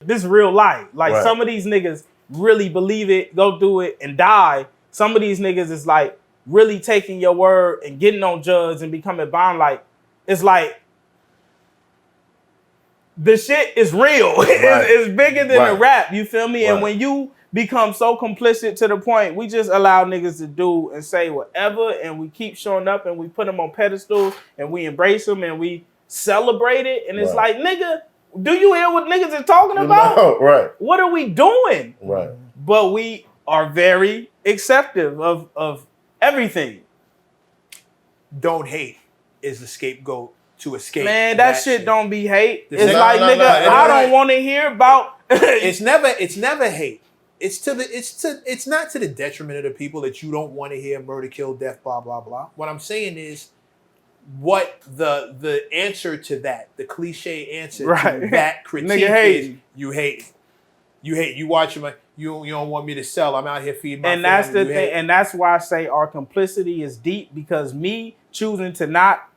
this real life. Like some of these niggas really believe it, go do it and die. Some of these niggas is like really taking your word and getting on drugs and becoming bound. Like, it's like, the shit is real. It's bigger than the rap, you feel me? And when you become so complicit to the point, we just allow niggas to do and say whatever, and we keep showing up and we put them on pedestals and we embrace them and we celebrate it. And it's like, nigga, do you hear what niggas is talking about? No, What are we doing? Right. But we are very accepting of everything. Don't hate is the scapegoat to escape. Man, that shit don't be hate. It's like, nigga, I don't want to hear about. It's never hate. It's not to the detriment of the people that you don't want to hear murder, kill, death, blah, blah, blah. What I'm saying is, what the answer to that, the cliche answer to that critique is, you hate. You watch him. You don't want me to sell. I'm out here feeding my family. And that's the thing. And that's why I say our complicity is deep, because me choosing to not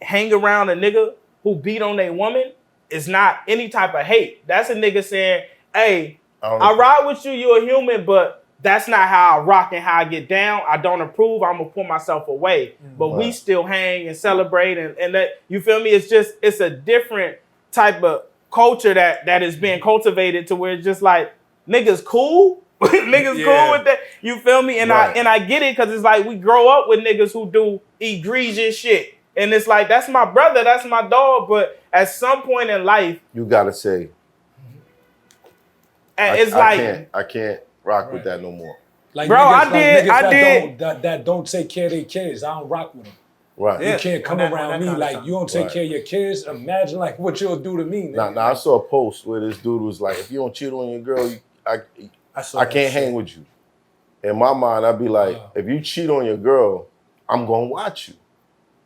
hang around a nigga who beat on a woman is not any type of hate. That's a nigga saying, hey, I ride with you, you're a human, but that's not how I rock and how I get down. I don't approve. I'm gonna pull myself away. But we still hang and celebrate and that, you feel me? It's a different type of culture that is being cultivated to where it's just like, niggas cool. Niggas cool with that. You feel me? And I get it, because it's like we grow up with niggas who do egregious shit. And it's like, that's my brother, that's my dog. But at some point in life, you gotta say, it's I can't rock with that no more. Like, bro, niggas, I did. That don't take care of their kids. I don't rock with them. Right. You can't come around me like you don't take care of your kids. Imagine like what you'll do to me. Now I saw a post where this dude was like, if you don't cheat on your girl, I can't hang with you. In my mind, I'd be like, if you cheat on your girl, I'm gonna watch you.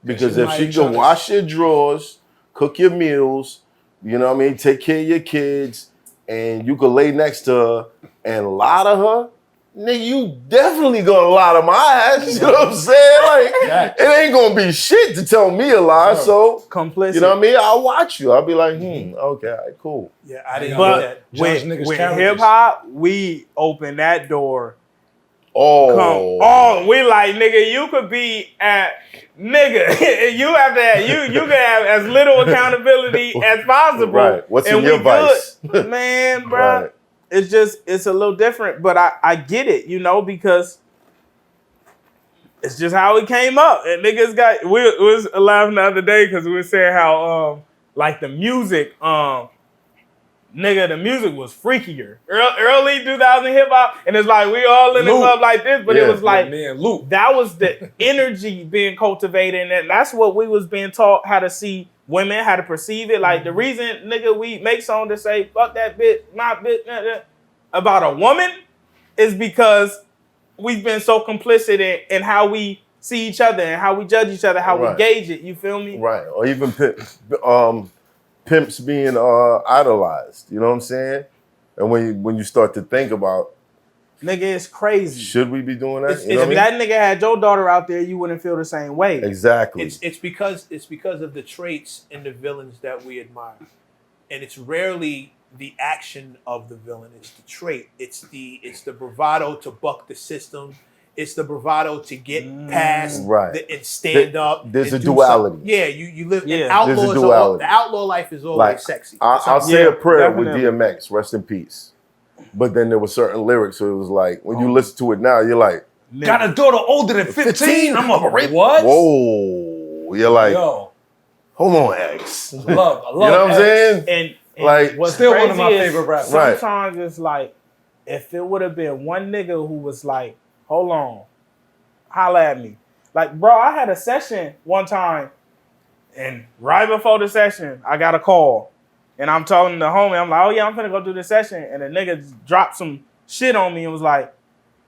Because if she can wash your drawers, cook your meals, you know what I mean, take care of your kids, and you could lay next to her and lie to her, nigga, you definitely gonna lie to my ass. You know what I'm saying? Like, it ain't gonna be shit to tell me a lie. So, complicit. You know what I mean? I'll watch you. I'll be like, okay, all right, cool. Yeah, I didn't know that. With hip hop, we open that door. Oh, we like, nigga, you could be at, nigga, you have to, you can have as little accountability as possible. Right. What's in your vice? Man, bro, it's a little different, but I get it, you know, because it's just how it came up. And niggas we was laughing the other day because we were saying how, like the music, nigga, the music was freakier. Early 2000 hip hop, and it's like we all in the club like this, but it was like, that was the energy being cultivated, and that's what we was being taught, how to see women, how to perceive it. Like the reason, nigga, we make songs to say, fuck that bitch, my bitch, about a woman is because we've been so complicit in how we see each other and how we judge each other, how we gauge it, you feel me? Right, or even pimps being idolized, you know what I'm saying? And when you start to think about, nigga, it's crazy. Should we be doing that? If that nigga had your daughter out there, you wouldn't feel the same way. Exactly. It's because of the traits in the villains that we admire, and it's rarely the action of the villain. It's the trait. It's the bravado to buck the system. It's the bravado to get past and stand up. There's a duality. Yeah, you live. Yeah. There's a duality. The outlaw life is always like, sexy. I'll say a prayer definitely. with DMX, rest in peace. But then there were certain lyrics, so it was like, when you listen to it now, you're like, got a daughter older than 15? I'm a rape. What? Whoa. You're like, hold on, X. I love you know what I'm saying? And like, what's still one of my crazy favorite rappers. Sometimes it's like, if it would have been one nigga who was like, hold on, holla at me. Like, bro, I had a session one time, and right before the session, I got a call. And I'm talking to the homie, I'm like, oh yeah, I'm finna go do this session. And the nigga just dropped some shit on me and was like,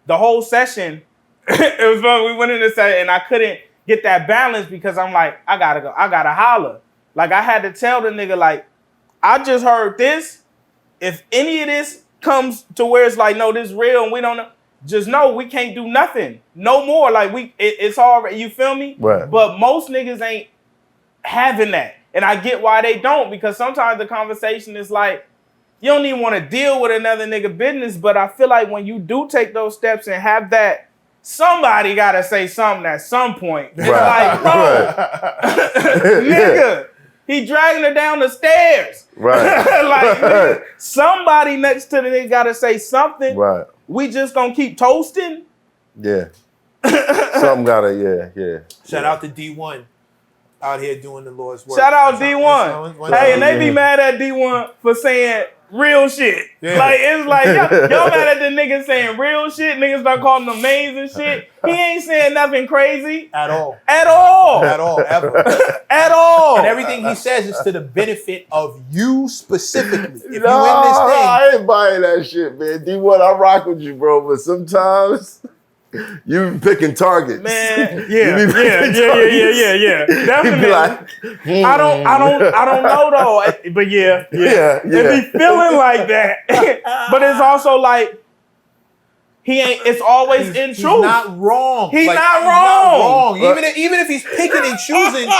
the whole session, it was fun. We went in this session and I couldn't get that balance because I'm like, I gotta go, I gotta holler. Like, I had to tell the nigga, like, I just heard this. If any of this comes to where it's like, no, this is real and we don't know, just know we can't do nothing. No more. Like, it's already, you feel me? Right. But most niggas ain't having that. And I get why they don't, because sometimes the conversation is like, you don't even want to deal with another nigga business. But I feel like when you do take those steps and have that, somebody gotta say something at some point. It's like, bro, nigga, he dragging her down the stairs. Right. Like, nigga, somebody next to the nigga gotta say something. Right. We just gonna keep toasting. Yeah. Something gotta, yeah. Shout out to D1 out here doing the Lord's work. Shout out D1. Hey, and they be mad at D1 for saying real shit. Yeah. Like, it's like, y'all mad at the niggas saying real shit. Niggas start calling them names and shit. He ain't saying nothing crazy. At all. At all. At all, ever. At all. And everything he says is to the benefit of you specifically. If you in this thing. I ain't buying that shit, man. D1, I rock with you, bro, but sometimes you be picking targets. Man, Yeah. Definitely. Be like, I don't know though. But yeah. It be feeling like that. But it's also like it's always in truth. He's not wrong. He's Like, not he's wrong. Even if he's picking and choosing.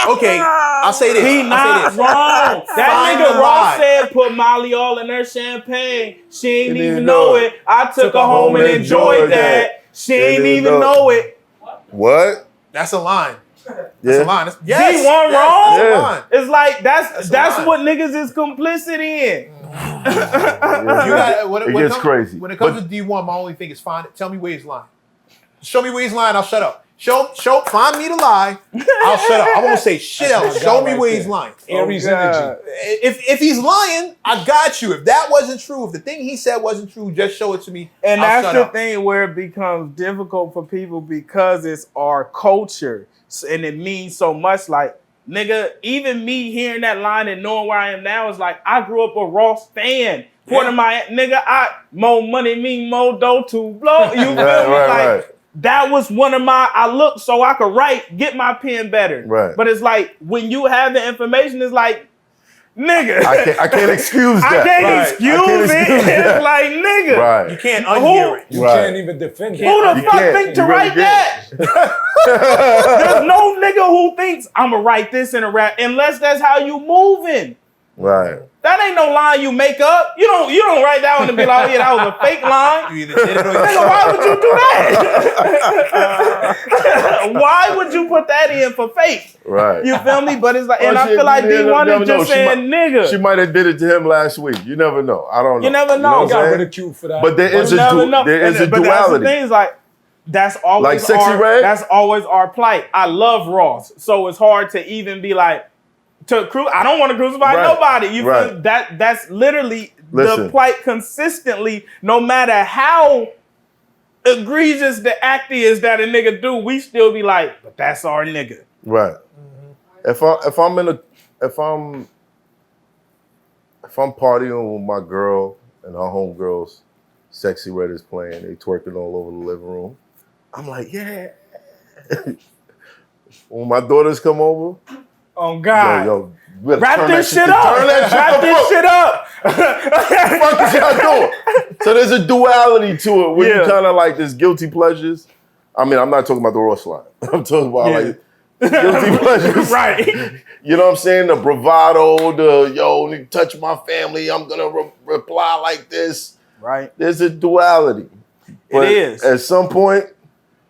Okay, I'll say this. He not wrong. That Find nigga the Ross lie. said put Molly all in her champagne. She ain't even know it. I took her home and enjoyed that. She ain't even know it. What? That's a line. That's Yeah. a line. D1 Yes, wrong. that's a line. It's like that's line. what niggas is complicit in. You got It gets crazy. When it comes to D1, my only thing is tell me where he's lying. Show me where he's lying, I'll shut up. Find me the lie, I'll shut up. I won't say shit else. Show me where he's lying. Aries energy. If he's lying, I got you. If that wasn't true, if the thing he said wasn't true, just show it to me. And I'll that's shut the up. thing where it becomes difficult for people because it's our culture. And it means so much. Like, nigga, even me hearing that line and knowing where I am now is like, I grew up a Ross fan. Port of my nigga, more money mean more dough to blow. You feel me? Like, that was one of I looked so I could get my pen better. Right. But it's like, when you have the information, it's like, nigga. I can't excuse that. I can't excuse it. It's like, nigga. Right. You can't unhear it. You can't even defend it. Who the fuck think to write that? There's no nigga who thinks I'm gonna write this in a rap unless that's how you moving. Right. That ain't no line you make up. You don't write that one and be like, oh yeah, that was a fake line. You either did it or you Nigga, why would you do that? Why would you put that in for fake? Right. You feel me? But it's like, and Or I she- feel like you D1 never is know. just She saying nigga. She might have did it to him last week. You never know. I don't know. You never know. what Got I'm saying? ridiculed for that. But there is You never know. there is a But that's the duality. thing is like, that's always Like Sexy Red? That's always our plight. I love Ross, so it's hard to even be like I don't want to crucify nobody. You feel that's literally the plight consistently. No matter how egregious the act is that a nigga do, we still be like, but that's our nigga. Right. If I'm partying with my girl and her homegirls, Sexy Red is playing, they twerking all over the living room, I'm like, yeah. When my daughters come over, Oh God. yo, we gotta Wrap turn this that shit up. Turn that Wrap this shit up. What the fuck is y'all doing? So there's a duality to it where you kind of like this guilty pleasures. I mean, I'm not talking about the Ross line. I'm talking about like guilty pleasures. Right. You know what I'm saying? The bravado, you touch my family, I'm gonna reply like this. Right. There's a duality. But it is. At some point,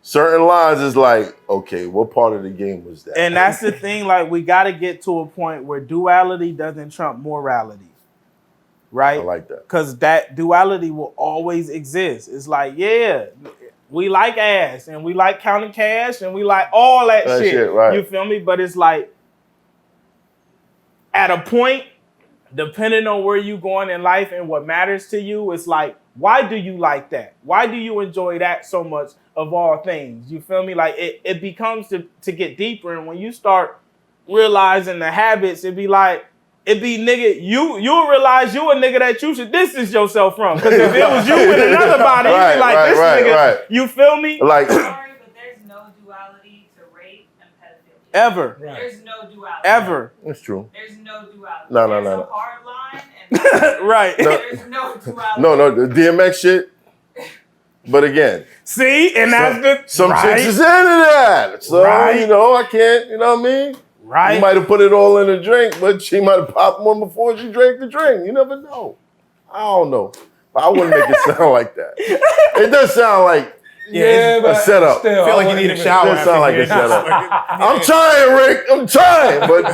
certain lines is like, okay, what part of the game was that? And that's the thing, like, we got to get to a point where duality doesn't trump morality, right? I like that. Because that duality will always exist. It's like, yeah, we like ass, and we like counting cash, and we like all that shit. Right. You feel me? But it's like, at a point, depending on where you going in life and what matters to you, it's like, why do you like that? Why do you enjoy that so much of all things? You feel me? Like it becomes to get deeper. And when you start realizing the habits, it be nigga, you'll realize you a nigga that you should distance yourself from. Because if it was you with another body, you'd be like, this nigga, you feel me? Like, Sorry, but there's no duality to rape and pedophilia. Ever. Right. There's no duality. Ever. that's true. There's no duality. No. There's a hard line and Right. there's no duality. No, the DMX shit. But again, See? And that's some right. chicks is into that. So, Right. I can't, you know what I mean? Right. You might have put it all in a drink, but she might have popped one before she drank the drink. You never know. I don't know. But I wouldn't make it sound like that. It does sound like a setup. Still, I feel like you need a shower. It does sound like a setup. I'm trying, Rick. I'm trying, but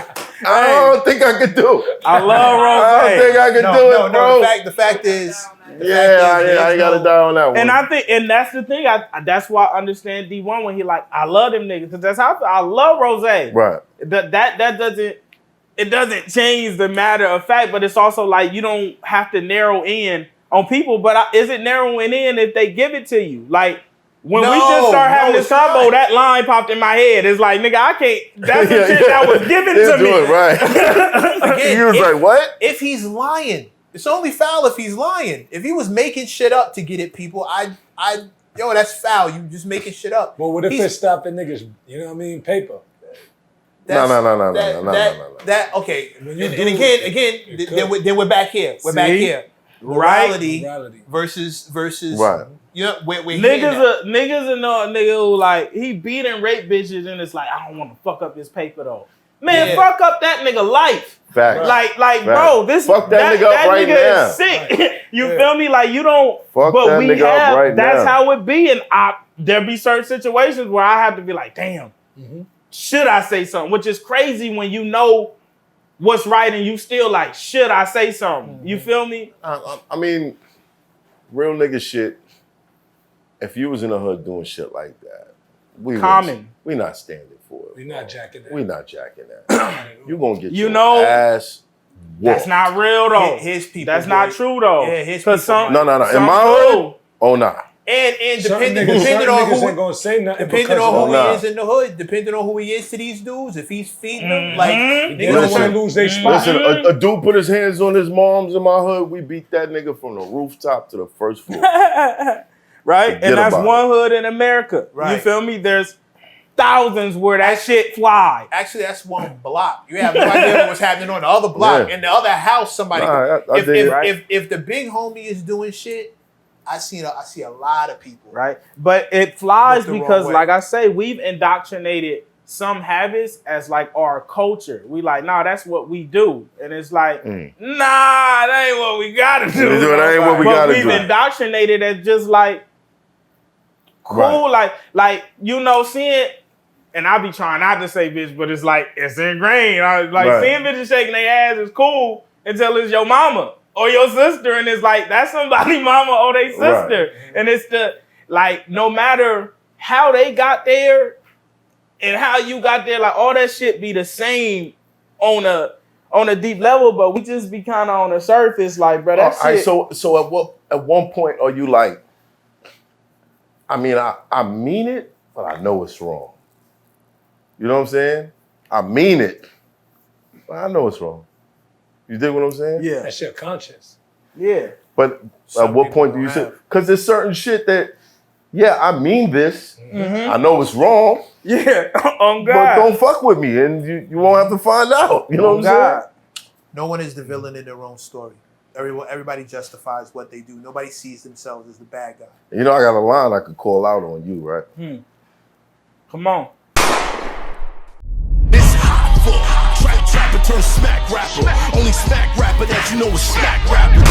I don't think I could do it. I love Rose. I don't think I could do it, bro. The fact is, I gotta die on that one. And I think, and that's the thing. That's why I understand D1 when he like, I love them niggas because that's how I love Rose. Right. That doesn't change the matter of fact, but it's also like you don't have to narrow in on people. But is it narrowing in if they give it to you? Like when we just start having this combo, that line popped in my head. It's like, nigga, I can't. That's the shit that was given to me. Right. Again, he was like, what? If he's lying, it's only foul if he's lying. If he was making shit up to get at people, yo, that's foul. You just making shit up. Well, what if it stopped at niggas? You know what I mean? Paper. No. That okay. And again, then we're back here. We're back here. Morality versus right. You know, we're niggas and a nigga who like he beat and rape bitches and it's like I don't want to fuck up his paper though. Man, fuck up that nigga life. Facts. Like, bro, this fuck that nigga up right now. Is sick. You feel me? Like you don't. Fuck but that we nigga have. up right that's now. how it be, and there be certain situations where I have to be like, damn, should I say something? Which is crazy when you know what's right and you still like, should I say something? You feel me? I mean, real nigga shit. If you was in the hood doing shit like that, we not standing for it. We not jacking that. We not jacking that. You gonna get your ass whooped. That's not real though. His people. That's not true though. Yeah, his people. No. In my hood, oh nah. And depending on who he is in the hood, depending on who he is to these dudes, if he's feeding them, like niggas don't lose their spot. Listen, a dude put his hands on his moms in my hood. We beat that nigga from the rooftop to the first floor. Right? And that's one hood in America. Right. You feel me? There's thousands where that shit fly. Actually, that's one block. You have no idea what's happening on the other block. In the other house, somebody. If the big homie is doing shit, I see a lot of people. Right. But it flies because, like I say, we've indoctrinated some habits as like our culture. We like, nah, that's what we do. And it's like, nah, that ain't what we gotta do. That ain't what we gotta do. We've indoctrinated as just like cool, like you know, seeing, and I be trying not to say bitch, but it's like it's ingrained. Seeing bitches shaking their ass is cool until it's your mama or your sister, and it's like that's somebody's mama or their sister. Right. And it's the like no matter how they got there and how you got there, like all that shit be the same on a deep level, but we just be kind of on the surface, like, bro, that shit. So at one point are you like, I mean, I mean it, but I know it's wrong. You know what I'm saying? I mean it, but I know it's wrong. You dig what I'm saying? Yeah. That's your conscience. Yeah. But at what point do you say? Because there's certain shit that, yeah, I mean this. Mm-hmm. I know it's wrong. Yeah, on God. But don't fuck with me, and you won't have to find out. You know what I'm saying? No one is the villain in their own story. Everybody justifies what they do. Nobody sees themselves as the bad guy. You know, I got a line I could call out on you, right? Come on. It's Hoffa, trapper turn smack rapper. Only smack rapper that you know is smack rapper.